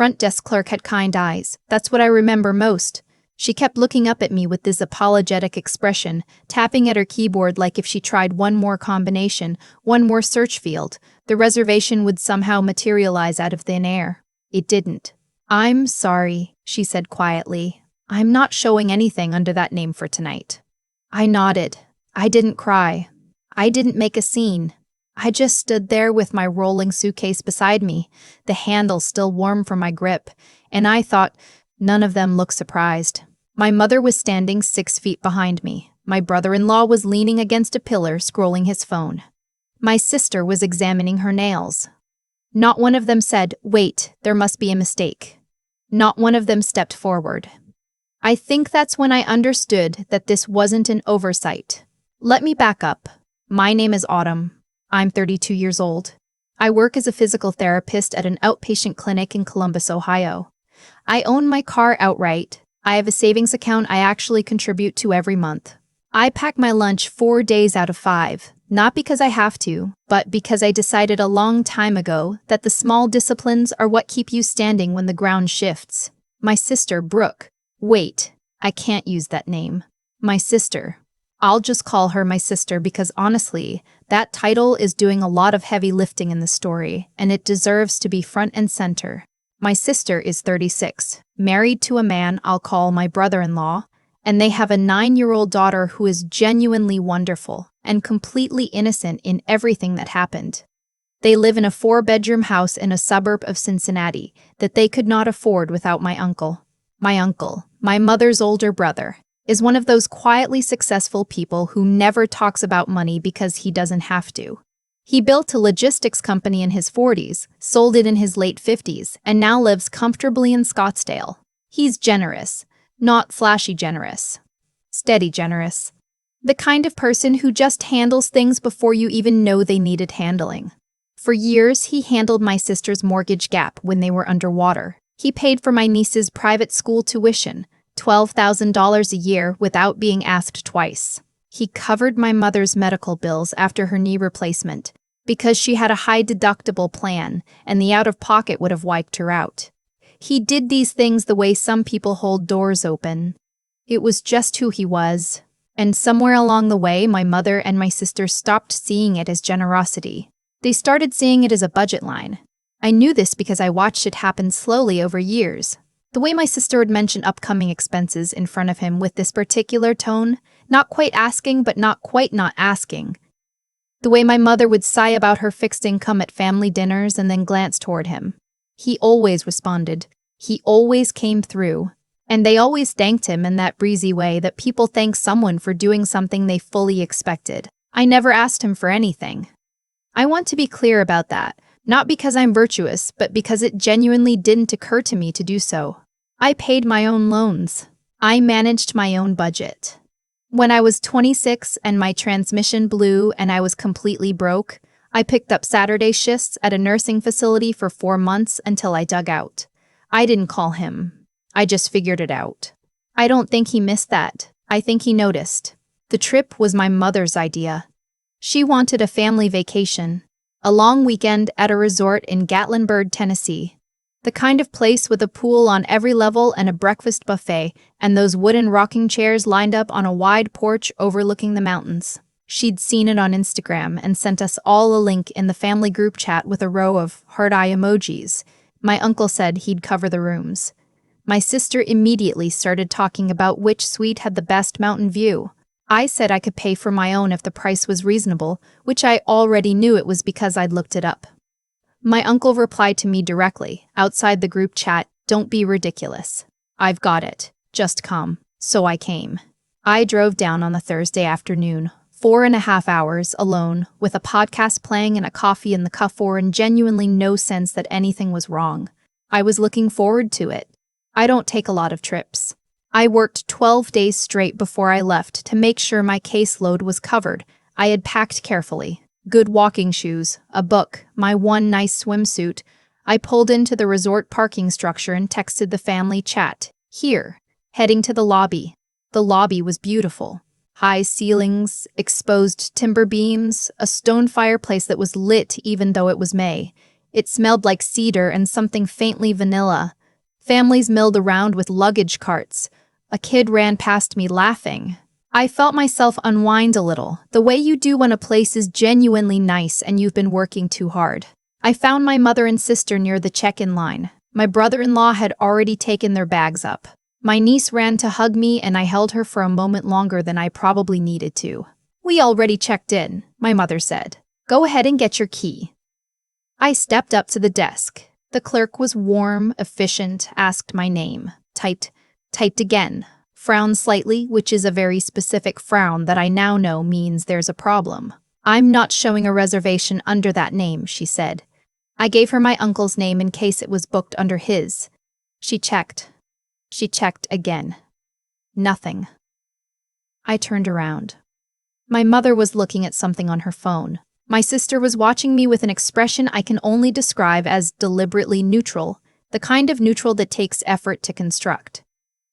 Front desk clerk had kind eyes. That's what I remember most. She kept looking up at me with this apologetic expression, tapping at her keyboard like if she tried one more combination, one more search field, the reservation would somehow materialize out of thin air. It didn't. "I'm sorry," she said quietly. "I'm not showing anything under that name for tonight." I nodded. I didn't cry. I didn't make a scene. I just stood there with my rolling suitcase beside me, the handle still warm from my grip, and I thought, none of them looked surprised. My mother was standing 6 feet behind me. My brother-in-law was leaning against a pillar, scrolling his phone. My sister was examining her nails. Not one of them said, "Wait, there must be a mistake." Not one of them stepped forward. I think that's when I understood that this wasn't an oversight. Let me back up. My name is Autumn. I'm 32 years old. I work as a physical therapist at an outpatient clinic in Columbus, Ohio. I own my car outright. I have a savings account I actually contribute to every month. I pack my lunch 4 days out of 5, not because I have to, but because I decided a long time ago that the small disciplines are what keep you standing when the ground shifts. My sister, Brooke. Wait, I can't use that name. My sister. I'll just call her my sister because honestly, that title is doing a lot of heavy lifting in the story, and it deserves to be front and center. My sister is 36, married to a man I'll call my brother-in-law, and they have a 9-year-old daughter who is genuinely wonderful and completely innocent in everything that happened. They live in a 4-bedroom house in a suburb of Cincinnati that they could not afford without my uncle. My uncle, my mother's older brother, is one of those quietly successful people who never talks about money because he doesn't have to. He built a logistics company in his 40s, sold it in his late 50s, and now lives comfortably in Scottsdale. He's generous, not flashy generous. Steady generous. The kind of person who just handles things before you even know they needed handling. For years, he handled my sister's mortgage gap when they were underwater. He paid for my niece's private school tuition, $12,000 a year without being asked twice. He covered my mother's medical bills after her knee replacement because she had a high deductible plan and the out-of-pocket would have wiped her out. He did these things the way some people hold doors open. It was just who he was. And somewhere along the way, my mother and my sister stopped seeing it as generosity. They started seeing it as a budget line. I knew this because I watched it happen slowly over years. The way my sister would mention upcoming expenses in front of him with this particular tone, not quite asking but not quite not asking. The way my mother would sigh about her fixed income at family dinners and then glance toward him. He always responded. He always came through. And they always thanked him in that breezy way that people thank someone for doing something they fully expected. I never asked him for anything. I want to be clear about that. Not because I'm virtuous, but because it genuinely didn't occur to me to do so. I paid my own loans. I managed my own budget. When I was 26 and my transmission blew and I was completely broke, I picked up Saturday shifts at a nursing facility for 4 months until I dug out. I didn't call him. I just figured it out. I don't think he missed that. I think he noticed. The trip was my mother's idea. She wanted a family vacation. A long weekend at a resort in Gatlinburg, Tennessee. The kind of place with a pool on every level and a breakfast buffet, and those wooden rocking chairs lined up on a wide porch overlooking the mountains. She'd seen it on Instagram and sent us all a link in the family group chat with a row of heart-eye emojis. My uncle said he'd cover the rooms. My sister immediately started talking about which suite had the best mountain view. I said I could pay for my own if the price was reasonable, which I already knew it was because I'd looked it up. My uncle replied to me directly, outside the group chat, "Don't be ridiculous. I've got it. Just come." So I came. I drove down on a Thursday afternoon, 4.5 hours, alone, with a podcast playing and a coffee in the cuffer and genuinely no sense that anything was wrong. I was looking forward to it. I don't take a lot of trips. I worked 12 days straight before I left to make sure my caseload was covered. I had packed carefully. Good walking shoes, a book, my one nice swimsuit. I pulled into the resort parking structure and texted the family chat. Here, heading to the lobby. The lobby was beautiful. High ceilings, exposed timber beams, a stone fireplace that was lit even though it was May. It smelled like cedar and something faintly vanilla. Families milled around with luggage carts. A kid ran past me laughing. I felt myself unwind a little, the way you do when a place is genuinely nice and you've been working too hard. I found my mother and sister near the check-in line. My brother-in-law had already taken their bags up. My niece ran to hug me and I held her for a moment longer than I probably needed to. "We already checked in," my mother said. "Go ahead and get your key." I stepped up to the desk. The clerk was warm, efficient, asked my name. Typed again. Frowned slightly, which is a very specific frown that I now know means there's a problem. "I'm not showing a reservation under that name," she said. I gave her my uncle's name in case it was booked under his. She checked. She checked again. Nothing. I turned around. My mother was looking at something on her phone. My sister was watching me with an expression I can only describe as deliberately neutral, the kind of neutral that takes effort to construct.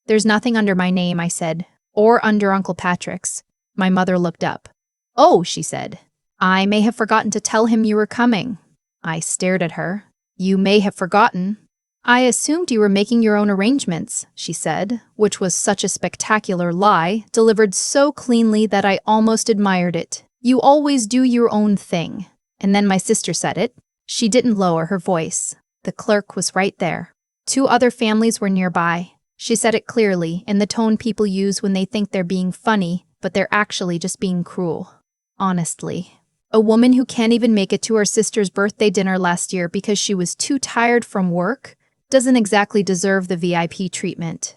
"There's nothing under my name," I said, "or under Uncle Patrick's." My mother looked up. "Oh," she said. "I may have forgotten to tell him you were coming." I stared at her. "You may have forgotten." "I assumed you were making your own arrangements," she said, which was such a spectacular lie, delivered so cleanly that I almost admired it. "You always do your own thing." And then my sister said it. She didn't lower her voice. The clerk was right there. 2 other families were nearby. She said it clearly, in the tone people use when they think they're being funny, but they're actually just being cruel. Honestly. A woman who can't even make it to her sister's birthday dinner last year because she was too tired from work doesn't exactly deserve the VIP treatment.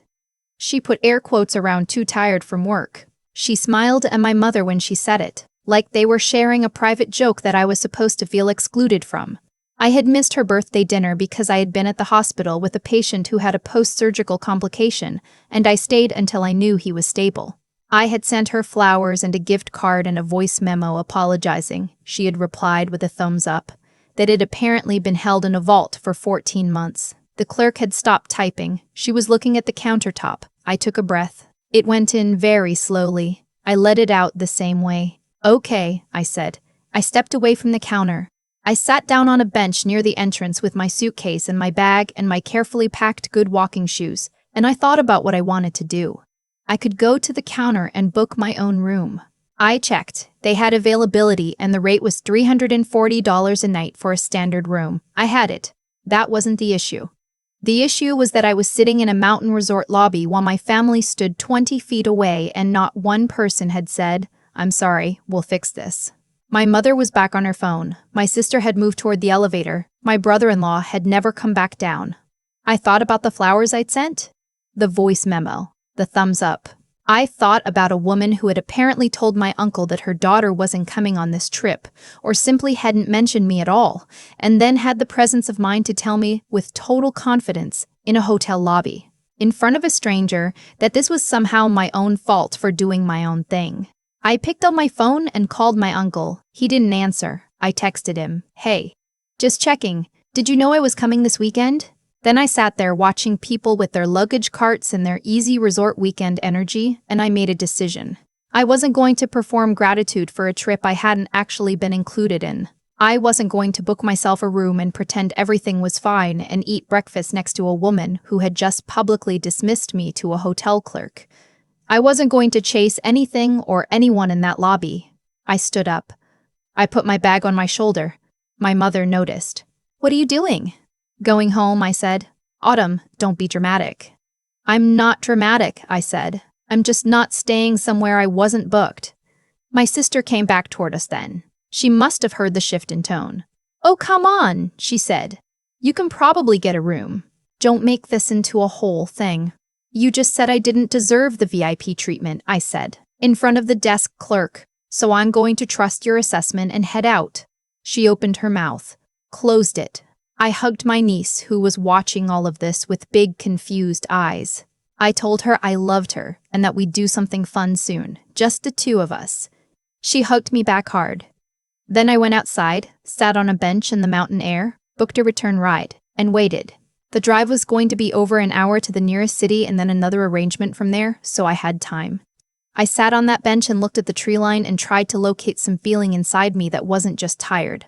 She put air quotes around "too tired from work." She smiled at my mother when she said it, like they were sharing a private joke that I was supposed to feel excluded from. I had missed her birthday dinner because I had been at the hospital with a patient who had a post-surgical complication, and I stayed until I knew he was stable. I had sent her flowers and a gift card and a voice memo apologizing. She had replied with a thumbs up, that it had apparently been held in a vault for 14 months. The clerk had stopped typing. She was looking at the countertop. I took a breath. It went in very slowly. I let it out the same way. "Okay," I said. I stepped away from the counter. I sat down on a bench near the entrance with my suitcase and my bag and my carefully packed good walking shoes, and I thought about what I wanted to do. I could go to the counter and book my own room. I checked. They had availability and the rate was $340 a night for a standard room. I had it. That wasn't the issue. The issue was that I was sitting in a mountain resort lobby while my family stood 20 feet away and not one person had said, "I'm sorry, we'll fix this." My mother was back on her phone. My sister had moved toward the elevator. My brother-in-law had never come back down. I thought about the flowers I'd sent, the voice memo, the thumbs up. I thought about a woman who had apparently told my uncle that her daughter wasn't coming on this trip, or simply hadn't mentioned me at all, and then had the presence of mind to tell me with total confidence, in a hotel lobby, in front of a stranger, that this was somehow my own fault for doing my own thing. I picked up my phone and called my uncle. He didn't answer. I texted him, "Hey, just checking. Did you know I was coming this weekend?" Then I sat there watching people with their luggage carts and their easy resort weekend energy, and I made a decision. I wasn't going to perform gratitude for a trip I hadn't actually been included in. I wasn't going to book myself a room and pretend everything was fine and eat breakfast next to a woman who had just publicly dismissed me to a hotel clerk. I wasn't going to chase anything or anyone in that lobby. I stood up. I put my bag on my shoulder. My mother noticed. "What are you doing?" "Going home," I said. "Autumn, don't be dramatic." "I'm not dramatic," I said. "I'm just not staying somewhere I wasn't booked." My sister came back toward us then. She must have heard the shift in tone. "Oh, come on," she said. "You can probably get a room. Don't make this into a whole thing." "You just said I didn't deserve the VIP treatment," I said, in front of the desk clerk, "so I'm going to trust your assessment and head out." She opened her mouth, closed it. I hugged my niece, who was watching all of this with big, confused eyes. I told her I loved her and that we'd do something fun soon, just the 2 of us. She hugged me back hard. Then I went outside, sat on a bench in the mountain air, booked a return ride, and waited. The drive was going to be over an hour to the nearest city and then another arrangement from there, so I had time. I sat on that bench and looked at the tree line and tried to locate some feeling inside me that wasn't just tired.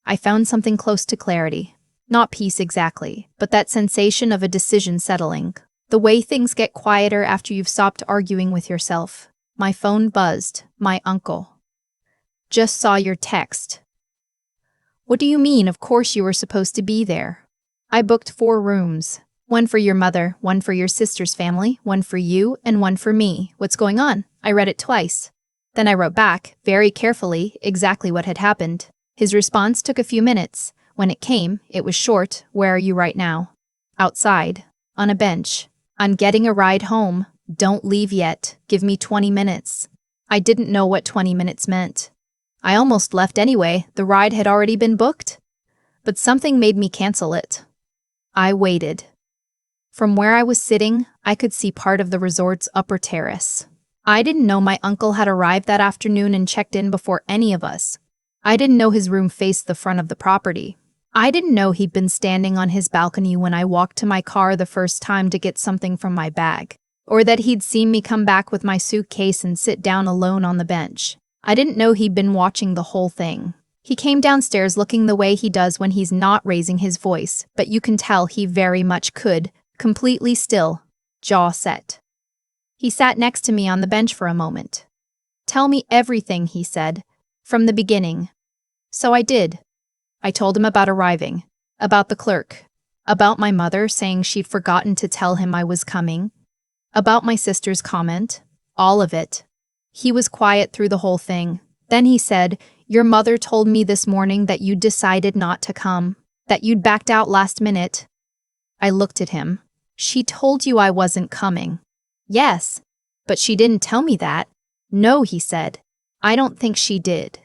I found something close to clarity. Not peace exactly, but that sensation of a decision settling. The way things get quieter after you've stopped arguing with yourself. My phone buzzed. My uncle. Just saw your text. What do you mean? Of course you were supposed to be there. I booked 4 rooms. 1 for your mother, 1 for your sister's family, 1 for you, and 1 for me. What's going on? I read it twice. Then I wrote back, very carefully, exactly what had happened. His response took a few minutes. When it came, it was short. Where are you right now? Outside. On a bench. I'm getting a ride home. Don't leave yet. Give me 20 minutes. I didn't know what 20 minutes meant. I almost left anyway. The ride had already been booked. But something made me cancel it. I waited. From where I was sitting, I could see part of the resort's upper terrace. I didn't know my uncle had arrived that afternoon and checked in before any of us. I didn't know his room faced the front of the property. I didn't know he'd been standing on his balcony when I walked to my car the first time to get something from my bag, or that he'd seen me come back with my suitcase and sit down alone on the bench. I didn't know he'd been watching the whole thing. He came downstairs looking the way he does when he's not raising his voice, but you can tell he very much could, completely still, jaw set. He sat next to me on the bench for a moment. Tell me everything, he said, from the beginning. So I did. I told him about arriving, about the clerk, about my mother saying she'd forgotten to tell him I was coming, about my sister's comment, all of it. He was quiet through the whole thing. Then he said, your mother told me this morning that you'd decided not to come, that you'd backed out last minute. I looked at him. She told you I wasn't coming. Yes, but she didn't tell me that. No, he said. I don't think she did.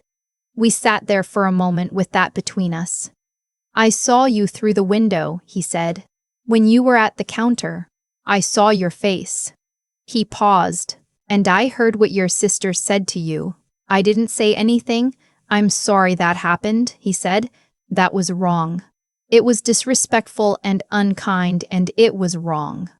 We sat there for a moment with that between us. I saw you through the window, he said. When you were at the counter, I saw your face. He paused, and I heard what your sister said to you. I didn't say anything. I'm sorry that happened, he said. That was wrong. It was disrespectful and unkind, and it was wrong.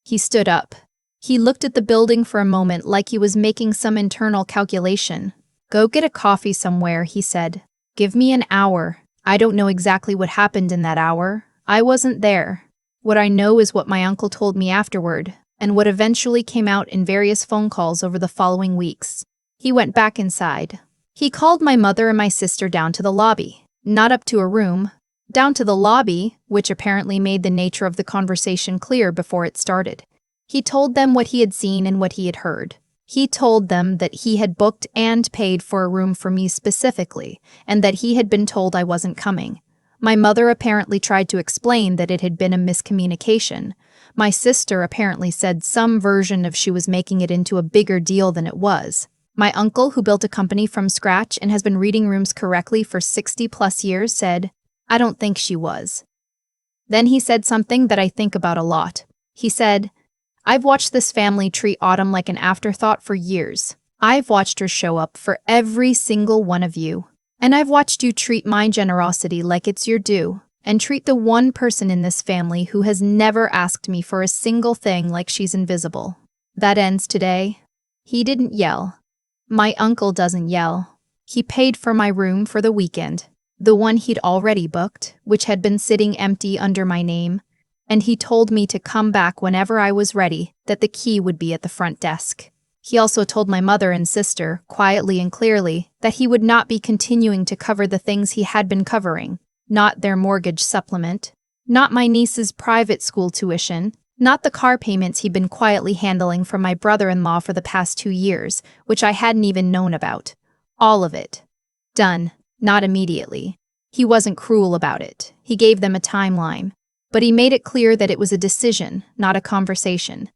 He stood up. He looked at the building for a moment like he was making some internal calculation. Go get a coffee somewhere, he said. Give me an hour. I don't know exactly what happened in that hour. I wasn't there. What I know is what my uncle told me afterward, and what eventually came out in various phone calls over the following weeks. He went back inside. He called my mother and my sister down to the lobby. Not up to a room. Down to the lobby, which apparently made the nature of the conversation clear before it started. He told them what he had seen and what he had heard. He told them that he had booked and paid for a room for me specifically, and that he had been told I wasn't coming. My mother apparently tried to explain that it had been a miscommunication. My sister apparently said some version of she was making it into a bigger deal than it was. My uncle, who built a company from scratch and has been reading rooms correctly for 60+ years, said, I don't think she was. Then he said something that I think about a lot. He said, I've watched this family treat Autumn like an afterthought for years. I've watched her show up for every single one of you. And I've watched you treat my generosity like it's your due, and treat the one person in this family who has never asked me for a single thing like she's invisible. That ends today. He didn't yell. My uncle doesn't yell. He paid for my room for the weekend, the one he'd already booked, which had been sitting empty under my name, and he told me to come back whenever I was ready, that the key would be at the front desk. He also told my mother and sister, quietly and clearly, that he would not be continuing to cover the things he had been covering, not their mortgage supplement, not my niece's private school tuition, not the car payments he'd been quietly handling from my brother-in-law for the past 2 years, which I hadn't even known about. All of it. Done. Not immediately. He wasn't cruel about it. He gave them a timeline. But he made it clear that it was a decision, not a conversation.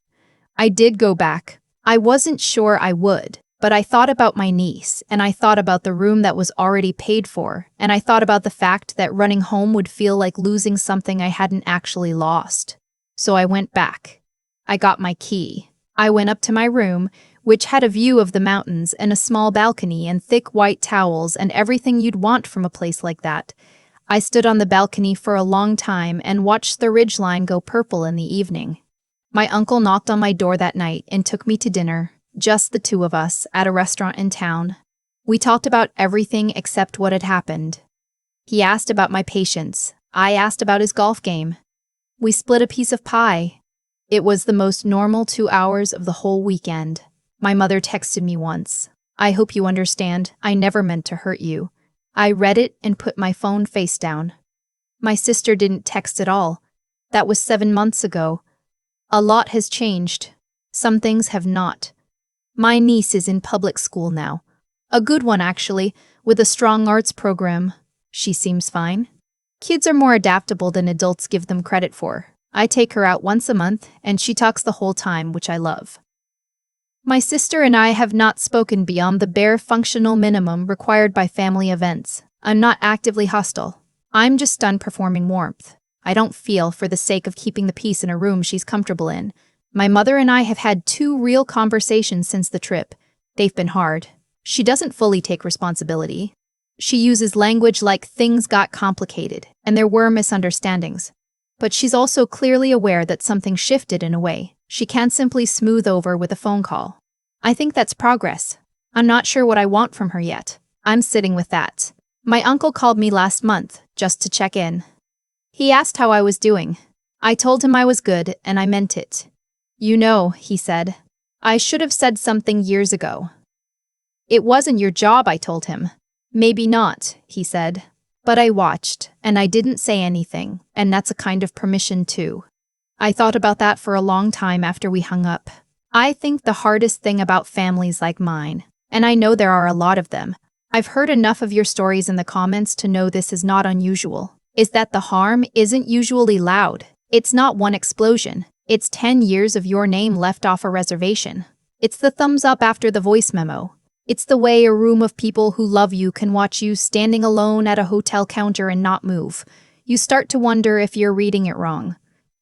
I did go back. I wasn't sure I would, but I thought about my niece, and I thought about the room that was already paid for, and I thought about the fact that running home would feel like losing something I hadn't actually lost. So I went back. I got my key. I went up to my room, which had a view of the mountains and a small balcony and thick white towels and everything you'd want from a place like that. I stood on the balcony for a long time and watched the ridgeline go purple in the evening. My uncle knocked on my door that night and took me to dinner, just the 2 of us, at a restaurant in town. We talked about everything except what had happened. He asked about my patience. I asked about his golf game. We split a piece of pie. It was the most normal 2 hours of the whole weekend. My mother texted me once. I hope you understand, I never meant to hurt you. I read it and put my phone face down. My sister didn't text at all. That was 7 months ago. A lot has changed. Some things have not. My niece is in public school now. A good one, actually, with a strong arts program. She seems fine. Kids are more adaptable than adults give them credit for. I take her out once a month, and she talks the whole time, which I love. My sister and I have not spoken beyond the bare functional minimum required by family events. I'm not actively hostile. I'm just done performing warmth. I don't feel, for the sake of keeping the peace in a room she's comfortable in. My mother and I have had 2 real conversations since the trip. They've been hard. She doesn't fully take responsibility. She uses language like things got complicated, and there were misunderstandings. But she's also clearly aware that something shifted in a way she can't simply smooth over with a phone call. I think that's progress. I'm not sure what I want from her yet. I'm sitting with that. My uncle called me last month, just to check in. He asked how I was doing. I told him I was good, and I meant it. You know, he said. I should have said something years ago. It wasn't your job, I told him. Maybe not, he said. But I watched, and I didn't say anything, and that's a kind of permission too. I thought about that for a long time after we hung up. I think the hardest thing about families like mine, and I know there are a lot of them, I've heard enough of your stories in the comments to know this is not unusual, is that the harm isn't usually loud. It's not one explosion. It's 10 years of your name left off a reservation. It's the thumbs up after the voice memo. It's the way a room of people who love you can watch you standing alone at a hotel counter and not move. You start to wonder if you're reading it wrong,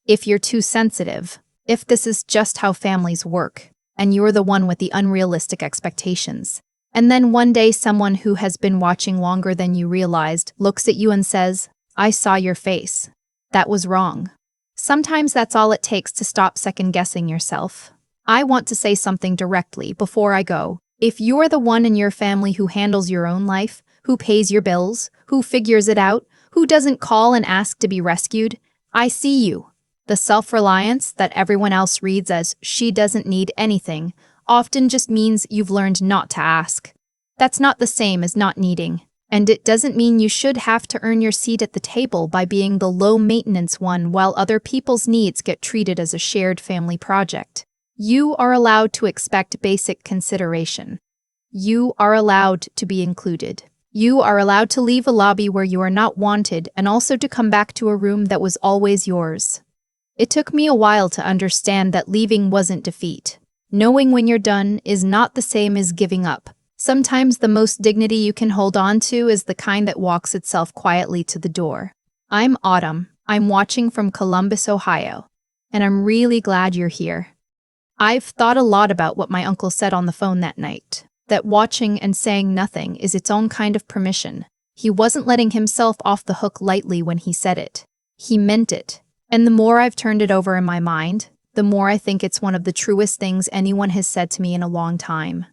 if you're too sensitive, if this is just how families work, and you're the one with the unrealistic expectations. And then one day someone who has been watching longer than you realized looks at you and says, I saw your face. That was wrong. Sometimes that's all it takes to stop second-guessing yourself. I want to say something directly before I go. If you're the one in your family who handles your own life, who pays your bills, who figures it out, who doesn't call and ask to be rescued, I see you. The self-reliance that everyone else reads as she doesn't need anything often just means you've learned not to ask. That's not the same as not needing, and it doesn't mean you should have to earn your seat at the table by being the low-maintenance one while other people's needs get treated as a shared family project. You are allowed to expect basic consideration. You are allowed to be included. You are allowed to leave a lobby where you are not wanted and also to come back to a room that was always yours. It took me a while to understand that leaving wasn't defeat. Knowing when you're done is not the same as giving up. Sometimes the most dignity you can hold on to is the kind that walks itself quietly to the door. I'm Autumn. I'm watching from Columbus, Ohio, and I'm really glad you're here. I've thought a lot about what my uncle said on the phone that night, that watching and saying nothing is its own kind of permission. He wasn't letting himself off the hook lightly when he said it. He meant it. And the more I've turned it over in my mind, the more I think it's one of the truest things anyone has said to me in a long time.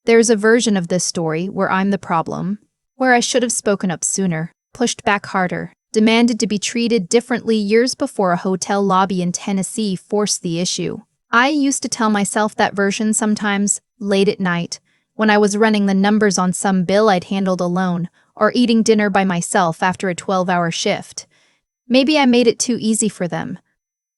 There's a version of this story where I'm the problem, where I should have spoken up sooner, pushed back harder, demanded to be treated differently years before a hotel lobby in Tennessee forced the issue. I used to tell myself that version sometimes, late at night, when I was running the numbers on some bill I'd handled alone, or eating dinner by myself after a 12-hour shift. Maybe I made it too easy for them.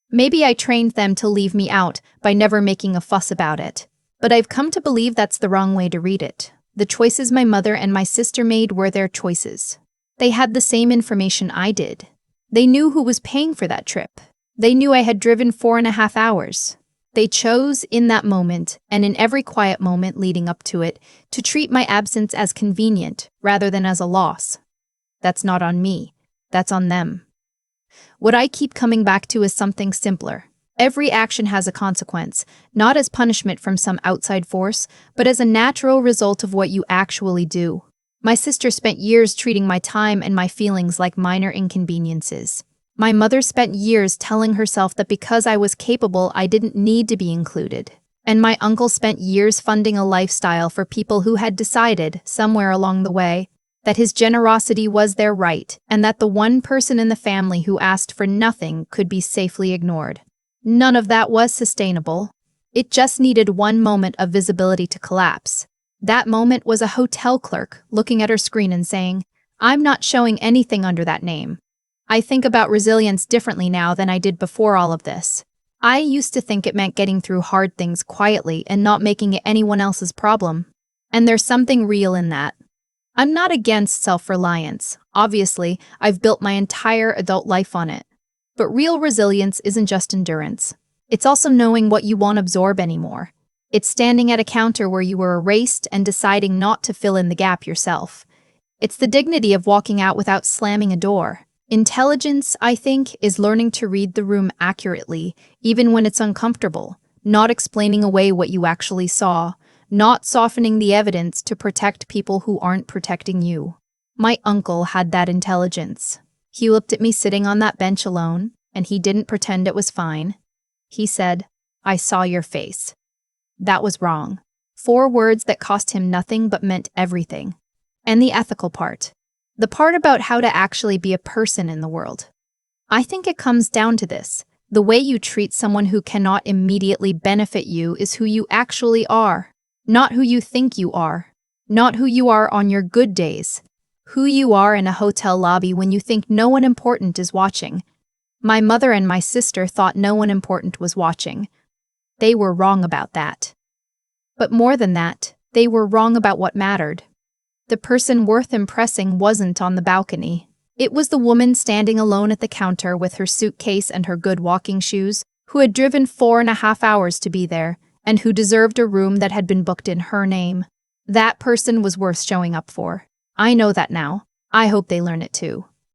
Maybe I trained them to leave me out by never making a fuss about it. But I've come to believe that's the wrong way to read it. The choices my mother and my sister made were their choices. They had the same information I did. They knew who was paying for that trip. They knew I had driven 4.5 hours. They chose in that moment, and in every quiet moment leading up to it, to treat my absence as convenient rather than as a loss. That's not on me. That's on them. What I keep coming back to is something simpler. Every action has a consequence, not as punishment from some outside force, but as a natural result of what you actually do. My sister spent years treating my time and my feelings like minor inconveniences. My mother spent years telling herself that because I was capable, I didn't need to be included. And my uncle spent years funding a lifestyle for people who had decided, somewhere along the way, that his generosity was their right, and that the one person in the family who asked for nothing could be safely ignored. None of that was sustainable. It just needed one moment of visibility to collapse. That moment was a hotel clerk looking at her screen and saying, "I'm not showing anything under that name." I think about resilience differently now than I did before all of this. I used to think it meant getting through hard things quietly and not making it anyone else's problem. And there's something real in that. I'm not against self-reliance. Obviously, I've built my entire adult life on it. But real resilience isn't just endurance. It's also knowing what you won't absorb anymore. It's standing at a counter where you were erased and deciding not to fill in the gap yourself. It's the dignity of walking out without slamming a door. Intelligence, I think, is learning to read the room accurately, even when it's uncomfortable, not explaining away what you actually saw, not softening the evidence to protect people who aren't protecting you. My uncle had that intelligence. He looked at me sitting on that bench alone, and he didn't pretend it was fine. He said, "I saw your face." That was wrong. 4 words that cost him nothing but meant everything. And the ethical part. The part about how to actually be a person in the world. I think it comes down to this. The way you treat someone who cannot immediately benefit you is who you actually are, not who you think you are, not who you are on your good days, who you are in a hotel lobby when you think no one important is watching. My mother and my sister thought no one important was watching. They were wrong about that. But more than that, they were wrong about what mattered. The person worth impressing wasn't on the balcony. It was the woman standing alone at the counter with her suitcase and her good walking shoes, who had driven 4.5 hours to be there, and who deserved a room that had been booked in her name. That person was worth showing up for. I know that now. I hope they learn it too.